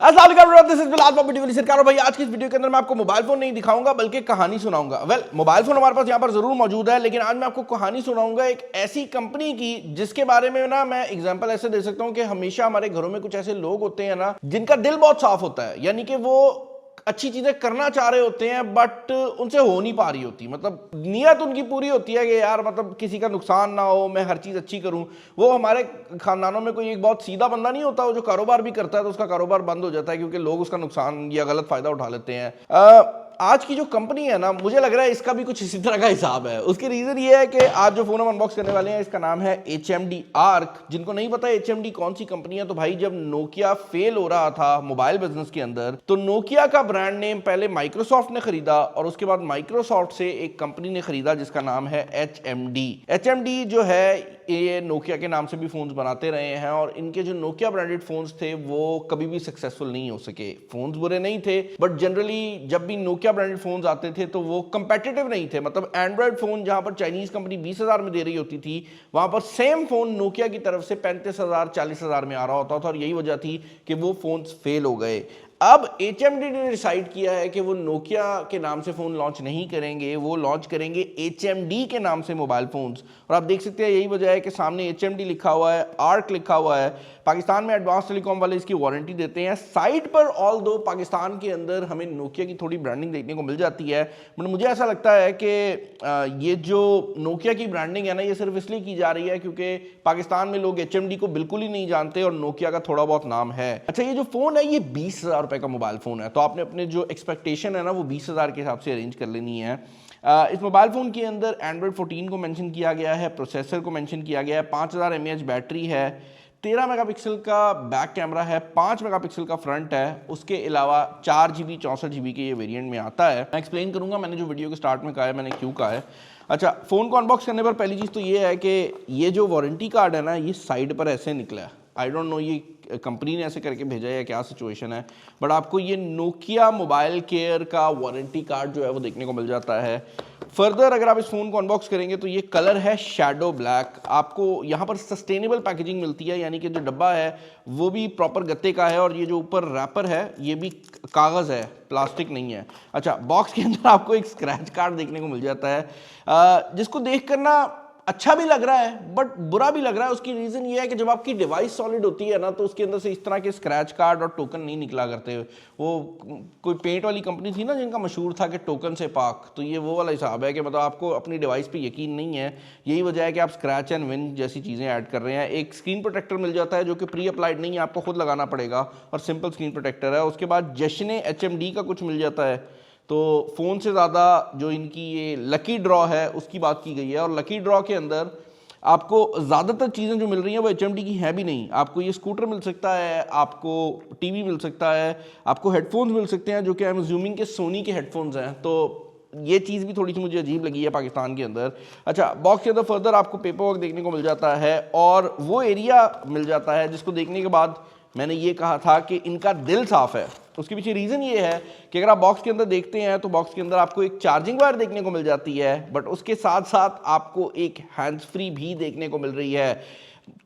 अस्सलाम वालेकुम, this is Bilal popular सरकार। भाई आज की इस वीडियो के अंदर मैं आपको मोबाइल फोन नहीं दिखाऊंगा बल्कि कहानी सुनाऊंगा। मोबाइल फोन हमारे पास यहाँ पर जरूर मौजूद है, लेकिन आज मैं आपको कहानी सुनाऊंगा एक ऐसी कंपनी की जिसके बारे में ना मैं एग्जांपल ऐसे दे सकता हूँ कि हमेशा हमारे घरों में कुछ ऐसे लोग होते हैं ना जिनका दिल बहुत साफ होता है, यानी कि वो अच्छी चीजें करना चाह रहे होते हैं बट उनसे हो नहीं पा रही होती। मतलब नीयत उनकी पूरी होती है कि यार मतलब किसी का नुकसान ना हो, मैं हर चीज अच्छी करूं। वो हमारे खानदानों में कोई एक बहुत सीधा बंदा नहीं होता, वो जो कारोबार भी करता है तो उसका कारोबार बंद हो जाता है क्योंकि लोग उसका नुकसान या गलत फायदा उठा लेते हैं। आज की जो कंपनी है ना, मुझे लग रहा है इसका भी कुछ इसी तरह का हिसाब है। उसकी रीजन ये है कि आज जो फोन हम अनबॉक्स करने वाले हैं इसका नाम है HMD आर्क। जिनको नहीं पता HMD कौन सी कंपनी है, तो भाई जब नोकिया फेल हो रहा था मोबाइल बिजनेस के अंदर तो नोकिया का ब्रांड नेम पहले माइक्रोसॉफ्ट ने खरीदा और उसके बाद माइक्रोसॉफ्ट से एक कंपनी ने खरीदा जिसका नाम है HMD जो है ये नोकिया के नाम से भी फोन्स बनाते रहे हैं और इनके जो नोकिया ब्रांडेड फोन्स थे वो कभी भी सक्सेसफुल नहीं हो सके। फोन्स बुरे नहीं थे बट जनरली जब भी नोकिया ब्रांडेड फोन्स आते थे तो वो कंपेटिटिव नहीं थे। मतलब एंड्रॉइड फोन जहां पर चाइनीज कंपनी 20,000 में दे रही होती थी, वहां पर सेम फोन नोकिया की तरफ से 35,000 40,000 में आ रहा होता था और यही वजह थी कि वो फोन्स फेल हो गए। अब HMD ने डिसाइड किया है कि वो नोकिया के नाम से फोन लॉन्च नहीं करेंगे, वो लॉन्च करेंगे HMD के नाम से मोबाइल फोन्स। और आप देख सकते हैं यही वजह है कि सामने HMD लिखा हुआ है, आर्क लिखा हुआ है। पाकिस्तान में एडवांस टेलीकॉम वाले इसकी वारंटी देते हैं। साइट पर ऑल दो पाकिस्तान के अंदर हमें नोकिया की थोड़ी ब्रांडिंग देखने को मिल जाती है, बट मुझे ऐसा लगता है कि ये जो नोकिया की ब्रांडिंग है ना, ये सिर्फ इसलिए की जा रही है क्योंकि पाकिस्तान में लोग HMD को बिल्कुल ही नहीं जानते और नोकिया का थोड़ा बहुत नाम है। अच्छा, ये जो फोन है ये 20,000 रुपए का मोबाइल फोन है, तो आपने अपने जो एक्सपेक्टेशन है ना वो 20,000 के हिसाब से अरेंज कर लेनी है। इस मोबाइल फोन के अंदर एंड्रॉइड 14 को मेंशन किया गया है, प्रोसेसर को मेंशन किया गया है, 5000 mAh बैटरी है, 13 मेगापिक्सल का बैक कैमरा है, 5 मेगापिक्सल का फ्रंट है, उसके अलावा 4GB 64GB के ये वेरिएंट में आता है। मैं एक्सप्लेन करूंगा मैंने जो वीडियो के स्टार्ट में कहा है मैंने क्यों कहा है। अच्छा, फ़ोन को अनबॉक्स करने पर पहली चीज़ तो ये है कि ये जो वारंटी कार्ड है ना ये साइड पर ऐसे निकला है। आई डोंट नो ये कंपनी ने ऐसे करके भेजा है या क्या सिचुएशन है, बट आपको ये नोकिया मोबाइल केयर का वारंटी कार्ड जो है वो देखने को मिल जाता है। फर्दर अगर आप इस फ़ोन को अनबॉक्स करेंगे तो ये कलर है शैडो ब्लैक। आपको यहाँ पर सस्टेनेबल पैकेजिंग मिलती है, यानी कि जो डब्बा है वो भी प्रॉपर गत्ते का है और ये जो ऊपर रैपर है ये भी कागज़ है, प्लास्टिक नहीं है। अच्छा, बॉक्स के अंदर आपको एक स्क्रैच कार्ड देखने को मिल जाता है जिसको देख कर ना अच्छा भी लग रहा है बट बुरा भी लग रहा है। उसकी रीजन ये है कि जब आपकी डिवाइस सॉलिड होती है ना तो उसके अंदर से इस तरह के स्क्रैच कार्ड और टोकन नहीं निकला करते। वो कोई पेंट वाली कंपनी थी ना जिनका मशहूर था कि टोकन से पाक, तो ये वो वाला हिसाब है कि मतलब आपको अपनी डिवाइस पे यकीन नहीं है, यही वजह है कि आप स्क्रैच एंड विन जैसी चीज़ें ऐड कर रहे हैं। एक स्क्रीन प्रोटेक्टर मिल जाता है जो कि प्री अप्लाइड नहीं है, आपको खुद लगाना पड़ेगा और सिंपल स्क्रीन प्रोटेक्टर है। उसके बाद जश्न HMD का कुछ मिल जाता है। तो फ़ोन से ज़्यादा जो इनकी ये लकी ड्रॉ है उसकी बात की गई है और लकी ड्रॉ के अंदर आपको ज़्यादातर चीज़ें जो मिल रही हैं वो HMD की है भी नहीं। आपको ये स्कूटर मिल सकता है, आपको टीवी मिल सकता है, आपको हेडफोन्स मिल सकते हैं जो कि आई एम अज्यूमिंग के सोनी के हेडफोन्स हैं। तो ये चीज़ भी थोड़ी सी मुझे अजीब लगी है पाकिस्तान के अंदर। अच्छा, बॉक्स के अंदर फर्दर आपको पेपर वर्क देखने को मिल जाता है और वो एरिया मिल जाता है जिसको देखने के बाद मैंने ये कहा था कि इनका दिल साफ है। उसके पीछे रीज़न ये है कि अगर आप बॉक्स के अंदर देखते हैं तो बॉक्स के अंदर आपको एक चार्जिंग वायर देखने को मिल जाती है, बट उसके साथ साथ आपको एक हैंड्स फ्री भी देखने को मिल रही है।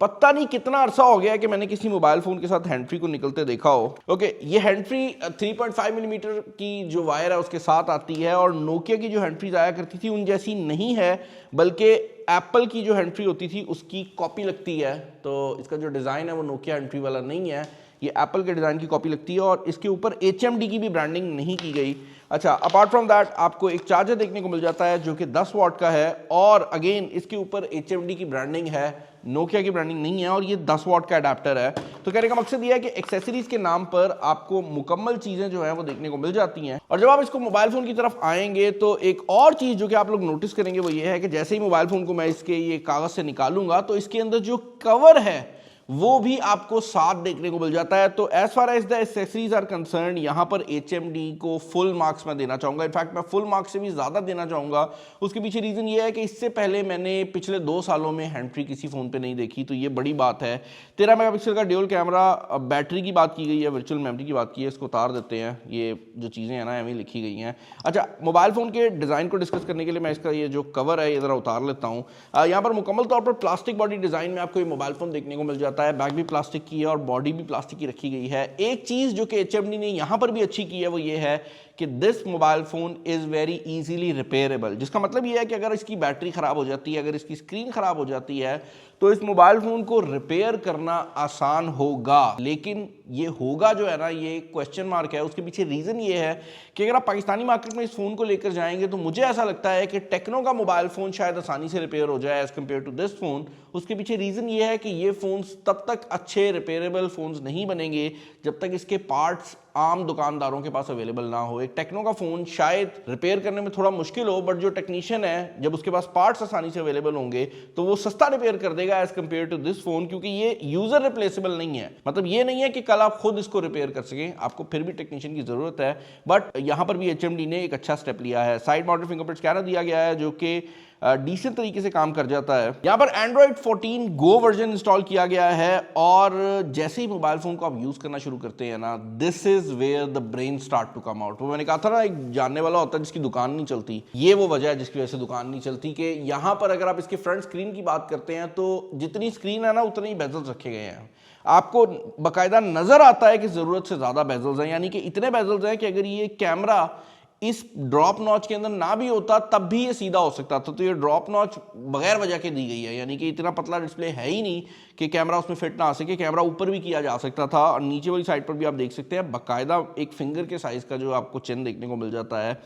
पता नहीं कितना अरसा हो गया कि मैंने किसी मोबाइल फ़ोन के साथ हैंड फ्री को निकलते देखा हो। ओके, ये हैंड फ्री 3.5 मिलीमीटर की जो वायर है उसके साथ आती है और नोकिया की जो हैंड फ्रीज आया करती थी उन जैसी नहीं है, बल्कि एप्पल की जो हैंड फ्री होती थी उसकी कॉपी लगती है। तो इसका जो डिज़ाइन है वो नोकिया हैंड फ्री वाला नहीं है, ये एप्पल के डिज़ाइन की कॉपी लगती है और इसके ऊपर HMD की भी ब्रांडिंग नहीं की गई। अच्छा, अपार्ट फ्रॉम दैट आपको एक चार्जर देखने को मिल जाता है जो कि 10 वाट का है और अगेन इसके ऊपर HMD की ब्रांडिंग है, नोकिया की ब्रांडिंग नहीं है और ये 10 वाट का अडेप्टर है। तो कहने का मकसद ये है कि एक्सेसरीज के नाम पर आपको मुकम्मल चीज़ें जो हैं वो देखने को मिल जाती हैं। और जब आप इसको मोबाइल फ़ोन की तरफ आएंगे तो एक और चीज़ जो कि आप लोग नोटिस करेंगे वो ये है कि जैसे ही मोबाइल फ़ोन को मैं इसके ये कागज़ से निकालूंगा तो इसके अंदर जो कवर है वो भी आपको साथ देखने को मिल जाता है। तो as far as the accessories are concern यहाँ पर HMD को फुल मार्क्स मैं देना चाहूँगा। इनफैक्ट मैं फुल मार्क्स से भी ज़्यादा देना चाहूँगा। उसके पीछे रीज़न ये है कि इससे पहले मैंने पिछले 2 सालों में हैंड फ्री किसी फ़ोन पे नहीं देखी, तो ये बड़ी बात है। 13 मेगापिक्सल का ड्यूल कैमरा, बैटरी की बात की गई है, वर्चुअल मेमोरी की बात की है, इसको उतार देते हैं। ये जो चीज़ें हैं ना एवं लिखी गई हैं। अच्छा, मोबाइल फ़ोन के डिज़ाइन को डिस्कस करने के लिए मैं इसका ये जो कवर है ये ज़रा उतार लेता हूँ। यहाँ पर मुकम्मल तौर पर प्लास्टिक बॉडी डिज़ाइन में आपको ये मोबाइल फ़ोन देखने को मिल जाता जाता है, बैक भी प्लास्टिक की है और बॉडी भी प्लास्टिक की रखी गई है। एक चीज़ जो कि HMD ने यहाँ पर भी अच्छी की है वो ये है कि this mobile phone is very easily repairable, जिसका मतलब ये है कि अगर इसकी बैटरी ख़राब हो जाती है, अगर इसकी स्क्रीन ख़राब हो जाती है, तो इस मोबाइल फ़ोन को रिपेयर करना आसान होगा। लेकिन ये होगा जो है ना, ये क्वेश्चन मार्क है। उसके पीछे रीज़न ये है कि अगर आप पाकिस्तानी मार्केट में इस फ़ोन को लेकर जाएंगे तो मुझे ऐसा लगता है कि टेक्नो का मोबाइल फ़ोन शायद आसानी से रिपेयर हो जाए as compare to this phone. उसके पीछे रीज़न ये है कि ये फ़ोन्स तब तक अच्छे रिपेयरेबल फ़ोन्स नहीं बनेंगे जब तक इसके पार्ट्स आम दुकानदारों के पास अवेलेबल ना हो। एक टेक्नो का फ़ोन शायद रिपेयर करने में थोड़ा मुश्किल हो, बट जो टेक्नीशियन है जब उसके पास पार्ट्स आसानी से अवेलेबल होंगे तो वो सस्ता रिपेयर कर देगा as compare to this phone, क्योंकि ये यूज़र रिप्लेसेबल नहीं है। मतलब ये नहीं है कि कल आप खुद इसको रिपेयर कर सकें, आपको फिर भी टेक्नीशियन की ज़रूरत है। बट यहाँ पर भी HMD ने एक अच्छा स्टेप लिया है। साइड माउंटेड फिंगरप्रिंट स्कैनर दिया गया है जो कि डिसेंट तरीके से काम कर जाता है। यहाँ पर Android 14 Go वर्जन इंस्टॉल किया गया है और जैसे ही मोबाइल फोन को आप यूज करना शुरू करते हैं ना, this is where the brain start to come out. वो मैंने कहा था ना, एक जानने वाला होता है जिसकी दुकान नहीं चलती, ये वो वजह है जिसकी वजह से दुकान नहीं चलती। कि यहाँ पर अगर आप इसके फ्रंट स्क्रीन की बात करते हैं तो जितनी स्क्रीन है ना उतने ही बेजल्स रखे गए हैं। आपको बाकायदा नजर आता है कि जरूरत से ज्यादा बेजल्स हैं, यानी कि इतने बेजल्स हैं कि अगर ये कैमरा इस ड्रॉप नॉच के अंदर ना भी होता तब भी ये सीधा हो सकता था। तो ये ड्रॉप नॉच बगैर वजह के दी गई है, यानी कि इतना पतला डिस्प्ले है ही नहीं कि कैमरा उसमें फिट ना आ सके। कैमरा ऊपर भी किया जा सकता था और नीचे वाली साइड पर भी आप देख सकते हैं बाकायदा एक फिंगर के साइज का जो आपको चिन्ह देखने को मिल जाता है।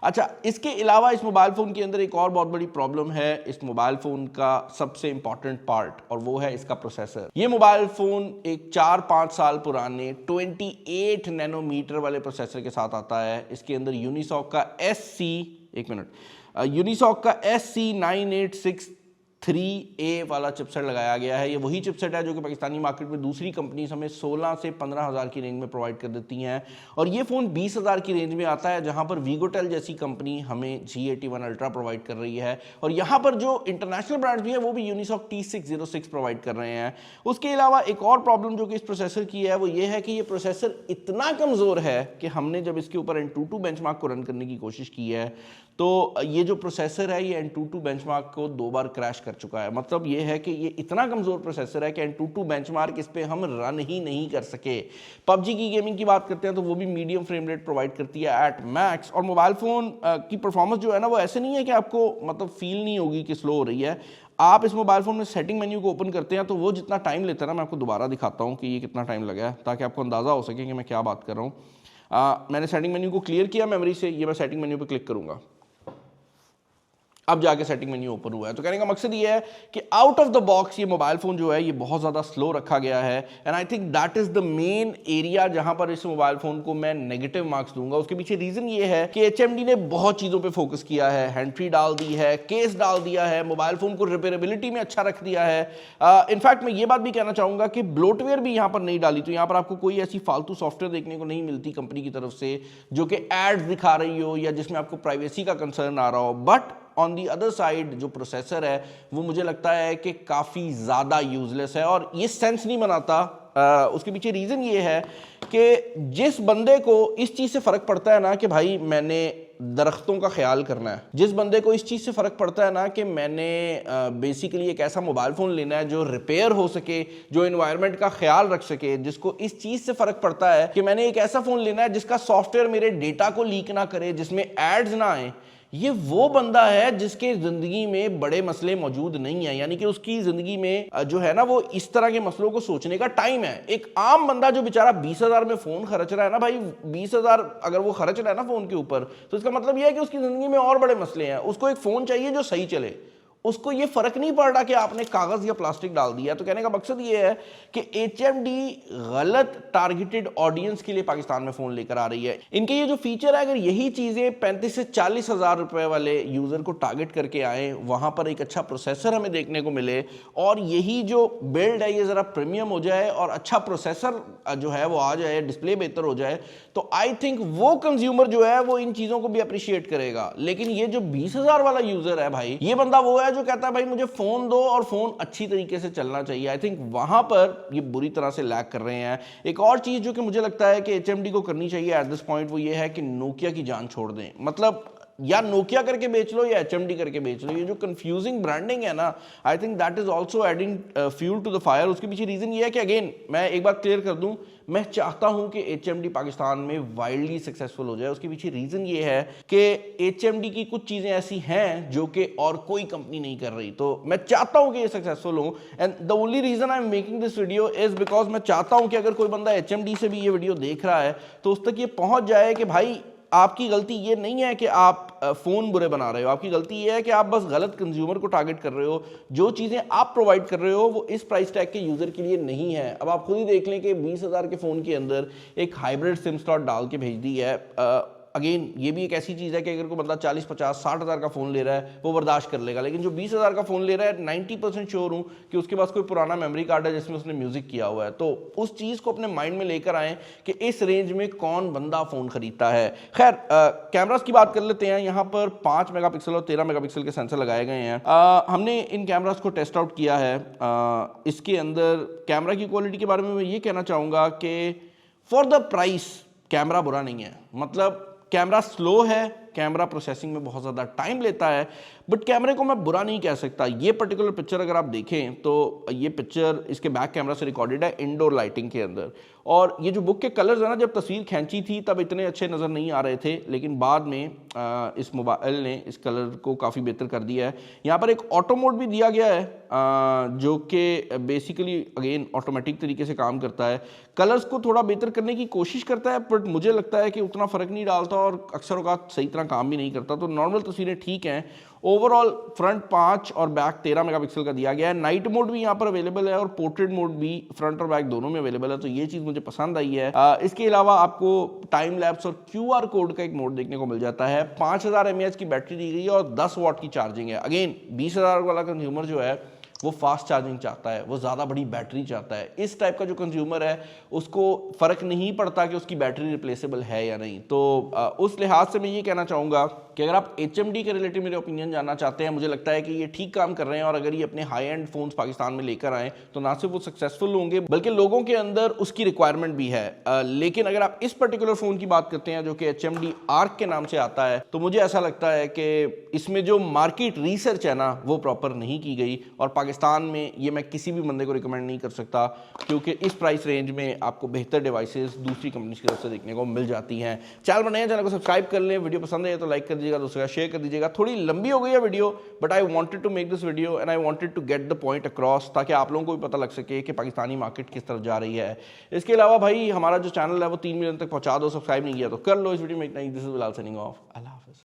अच्छा, इसके अलावा इस मोबाइल फ़ोन के अंदर एक और बहुत बड़ी प्रॉब्लम है इस मोबाइल फ़ोन का सबसे इंपॉर्टेंट पार्ट, और वो है इसका प्रोसेसर। ये मोबाइल फ़ोन एक 4-5 साल पुराने 28 नैनोमीटर वाले प्रोसेसर के साथ आता है। इसके अंदर यूनिसॉक का यूनिसॉक का SC9863A वाला चिपसेट लगाया गया है। ये वही चिपसेट है जो कि पाकिस्तानी मार्केट में दूसरी कंपनीज हमें 16 से 15,000 की रेंज में प्रोवाइड कर देती हैं, और ये फ़ोन 20,000 की रेंज में आता है, जहां पर वीगोटेल जैसी कंपनी हमें G81 अल्ट्रा प्रोवाइड कर रही है। और यहाँ पर जो इंटरनेशनल ब्रांड्स भी है वो भी यूनिसॉक T606 प्रोवाइड कर रहे हैं। उसके अलावा एक और प्रॉब्लम जो कि इस प्रोसेसर की है वो ये है कि ये प्रोसेसर इतना कमज़ोर है कि हमने जब इसके ऊपर Antutu बेंचमार्क को रन करने की कोशिश की है तो ये जो प्रोसेसर है ये Antutu बेंचमार्क को 2 बार क्रैश कर चुका है। मतलब ये है कि ये इतना कमज़ोर प्रोसेसर है कि Antutu बेंचमार्क इस पे हम रन ही नहीं कर सके। PUBG की गेमिंग की बात करते हैं तो वो भी मीडियम फ्रेम रेट प्रोवाइड करती है एट मैक्स, और मोबाइल फ़ोन की परफॉर्मेंस जो है ना वो ऐसे नहीं है कि आपको मतलब फील नहीं होगी कि स्लो हो रही है। आप इस मोबाइल फ़ोन में सेटिंग मेन्यू को ओपन करते हैं तो वो जितना टाइम लेता है ना, मैं आपको दोबारा दिखाता हूँ कि ये कितना टाइम लगा है ताकि आपको अंदाज़ा हो सके कि मैं क्या बात कर रहा हूँ। मैंने सेटिंग मेन्यू को क्लियर किया मेमोरी से, ये मैं सेटिंग मेन्यू पर क्लिक करूँगा, अब जाके सेटिंग मेन्यू ओपन हुआ है। तो कहने का मकसद ये है कि आउट ऑफ द बॉक्स ये मोबाइल फोन जो है ये बहुत ज़्यादा स्लो रखा गया है, and I think that is the main area जहां पर इस मोबाइल फोन को मैं नेगेटिव मार्क्स दूंगा। उसके पीछे रीज़न ये है कि HMD ने बहुत चीज़ों पे फोकस किया है, हैंड फ्री डाल दी है, केस डाल दिया है, मोबाइल फोन को रिपेयरेबिलिटी में अच्छा रख दिया है। इनफैक्ट मैं ये बात भी कहना चाहूँगा कि ब्लोटवेयर भी यहाँ पर नहीं डाली, तो यहाँ पर आपको कोई ऐसी फालतू सॉफ्टवेयर देखने को नहीं मिलती कंपनी की तरफ से जो कि एड्स दिखा रही हो या जिसमें आपको प्राइवेसी का कंसर्न आ रहा हो। But on the other side जो प्रोसेसर है वो मुझे लगता है कि काफ़ी ज़्यादा यूजलेस है और ये सेंस नहीं बनाता। उसके पीछे रीज़न ये है कि जिस बंदे को इस चीज़ से फ़र्क पड़ता है ना कि भाई मैंने दरख्तों का ख्याल करना है, जिस बंदे को इस चीज़ से फ़र्क पड़ता है ना कि मैंने बेसिकली एक ऐसा मोबाइल फ़ोन लेना है जो रिपेयर हो सके, जो एनवायरनमेंट का ख्याल रख सके, जिसको इस चीज़ से फ़र्क पड़ता है कि मैंने एक ऐसा फ़ोन लेना है जिसका सॉफ्टवेयर मेरे डेटा को लीक ना करे, जिसमें एड्स ना आए, ये वो बंदा है जिसके ज़िंदगी में बड़े मसले मौजूद नहीं है। यानी कि उसकी ज़िंदगी में जो है ना वो इस तरह के मसलों को सोचने का टाइम है। एक आम बंदा जो बेचारा 20,000 में फ़ोन खर्च रहा है ना भाई, 20,000 अगर वो खर्च रहा है ना फ़ोन के ऊपर, तो इसका मतलब ये है कि उसकी ज़िंदगी में और बड़े मसले हैं। उसको एक फ़ोन चाहिए जो सही चले, उसको ये फ़र्क नहीं पड़ रहा कि आपने कागज़ या प्लास्टिक डाल दिया। तो कहने का मकसद ये है कि HMD गलत टारगेटेड ऑडियंस के लिए पाकिस्तान में फ़ोन लेकर आ रही है। इनके ये जो फीचर है, अगर यही चीज़ें 35 से 40 हज़ार रुपये वाले यूज़र को टारगेट करके आए, वहाँ पर एक अच्छा प्रोसेसर हमें देखने को मिले और यही जो बिल्ड है ये ज़रा प्रीमियम हो जाए और अच्छा प्रोसेसर जो है वो आ जाए, डिस्प्ले बेहतर हो जाए, तो आई थिंक वो कंज्यूमर जो है वो इन चीज़ों को भी अप्रिशिएट करेगा। लेकिन ये जो 20,000 वाला यूज़र है भाई, ये बंदा वो है जो कहता है भाई मुझे फोन दो और फोन अच्छी तरीके से चलना चाहिए। आई थिंक वहां पर ये बुरी तरह से लैग कर रहे हैं। एक और चीज जो कि मुझे लगता है कि HMD को करनी चाहिए एट दिस पॉइंट, वो ये है कि नोकिया की जान छोड़ दें। मतलब या नोकिया करके बेच लो या HMD करके बेच लो। ये जो कंफ्यूजिंग ब्रांडिंग है ना, I think that is also adding fuel to the fire. उसके पीछे रीजन ये है कि अगेन मैं एक बात क्लियर कर दूं, मैं चाहता हूं कि HMD पाकिस्तान में वाइडली सक्सेसफुल हो जाए। उसके पीछे रीजन ये है कि HMD की कुछ चीजें ऐसी हैं जो कि और कोई कंपनी नहीं कर रही, तो मैं चाहता हूं कि ये सक्सेसफुल हो। And the only reason I am making this video is because मैं चाहता हूं कि अगर कोई बंदा HMD से भी ये वीडियो देख रहा है तो उस तक ये पहुंच जाए कि भाई आपकी गलती ये नहीं है कि आप फ़ोन बुरे बना रहे हो, आपकी गलती ये है कि आप बस गलत कंज्यूमर को टारगेट कर रहे हो। जो चीज़ें आप प्रोवाइड कर रहे हो वो इस प्राइस टैग के यूज़र के लिए नहीं है। अब आप खुद ही देख लें कि 20,000 के फ़ोन के अंदर एक हाइब्रिड सिम स्लॉट डाल के भेज दी है। अगेन ये भी एक ऐसी चीज़ है कि अगर कोई बंदा 40, 50, 60,000 का फ़ोन ले रहा है वो बर्दाश्त कर लेगा, लेकिन जो 20,000 का फ़ोन ले रहा है 90% श्योर हूँ कि उसके पास कोई पुराना मेमोरी कार्ड है जिसमें उसने म्यूज़िक किया हुआ है। तो उस चीज़ को अपने माइंड में लेकर आएँ कि इस रेंज में कौन बंदा फ़ोन खरीदता है। खैर कैमरास की बात कर लेते हैं। यहाँ पर 5 मेगापिक्सल और 13 मेगापिक्सल के सेंसर लगाए गए हैं। हमने इन कैमरास को टेस्ट आउट किया है। इसके अंदर कैमरा की क्वालिटी के बारे में मैं ये कहना चाहूँगा कि फॉर द प्राइस कैमरा बुरा नहीं है। मतलब कैमरा स्लो है, कैमरा प्रोसेसिंग में बहुत ज़्यादा टाइम लेता है, बट कैमरे को मैं बुरा नहीं कह सकता। ये पर्टिकुलर पिक्चर अगर आप देखें तो ये पिक्चर इसके बैक कैमरा से रिकॉर्डेड है इंडोर लाइटिंग के अंदर। और ये जो बुक के कलर्स है ना, जब तस्वीर खींची थी तब इतने अच्छे नज़र नहीं आ रहे थे, लेकिन बाद में इस मोबाइल ने इस कलर को काफ़ी बेहतर कर दिया है। यहाँ पर एक ऑटो मोड भी दिया गया है जो कि बेसिकली अगेन ऑटोमेटिक तरीके से काम करता है। कलर्स को थोड़ा बेहतर करने की कोशिश करता है, बट मुझे लगता है कि उतना फ़र्क नहीं डालता और अक्सर औक़ात सही तरह काम भी नहीं करता। तो नॉर्मल तस्वीरें ठीक हैं। ओवरऑल फ्रंट 5 और बैक 13 मेगापिक्सल का दिया गया है। नाइट मोड भी यहाँ पर अवेलेबल है और पोर्ट्रेट मोड भी फ्रंट और बैक दोनों में अवेलेबल है, तो ये चीज़ मुझे पसंद आई है। इसके अलावा आपको टाइम लैप्स और QR कोड का एक मोड देखने को मिल जाता है। 5000 mAh की बैटरी दी गई है और 10 वाट की चार्जिंग है। अगेन 20,000 वाला कंज्यूमर जो है वो फास्ट चार्जिंग चाहता है, वो ज़्यादा बड़ी बैटरी चाहता है। इस टाइप का जो कंज्यूमर है उसको फ़र्क नहीं पड़ता कि उसकी बैटरी रिप्लेसेबल है या नहीं। तो उस लिहाज से मैं ये कहना चाहूँगा कि अगर आप HMD के रिलेटेड मेरे ओपिनियन जानना चाहते हैं, मुझे लगता है कि ये ठीक काम कर रहे हैं और अगर ये अपने हाई एंड फोन्स पाकिस्तान में लेकर आएँ तो ना सिर्फ वो सक्सेसफुल होंगे बल्कि लोगों के अंदर उसकी रिक्वायरमेंट भी है। लेकिन अगर आप इस पर्टिकुलर फ़ोन की बात करते हैं जो कि HMD आर्क के नाम से आता है, तो मुझे ऐसा लगता है कि इसमें जो मार्केट रिसर्च है ना वो प्रॉपर नहीं की गई और पाकिस्तान में ये मैं किसी भी बंदे को रिकमेंड नहीं कर सकता, क्योंकि इस प्राइस रेंज में आपको बेहतर डिवाइसेस दूसरी कंपनीज की तरफ से देखने को मिल जाती हैं। चैनल बनाए, चैनल को सब्सक्राइब कर लें। वीडियो पसंद है तो लाइक कर दीजिएगा, दूसरा शेयर कर दीजिएगा। थोड़ी लंबी हो गई है video, but I wanted to make this video and I wanted to get the point across, ताकि आप लोगों को भी पता लग सके कि पाकिस्तानी मार्केट किस तरफ जा रही है। इसके अलावा भाई हमारा जो चैनल है वो 3 मिलियन तक पहुंचा दो। सब्सक्राइब नहीं किया तो कर लो। इस वीडियो में इतना ही। This is Bilal signing off. अल्लाह हाफ़िज़।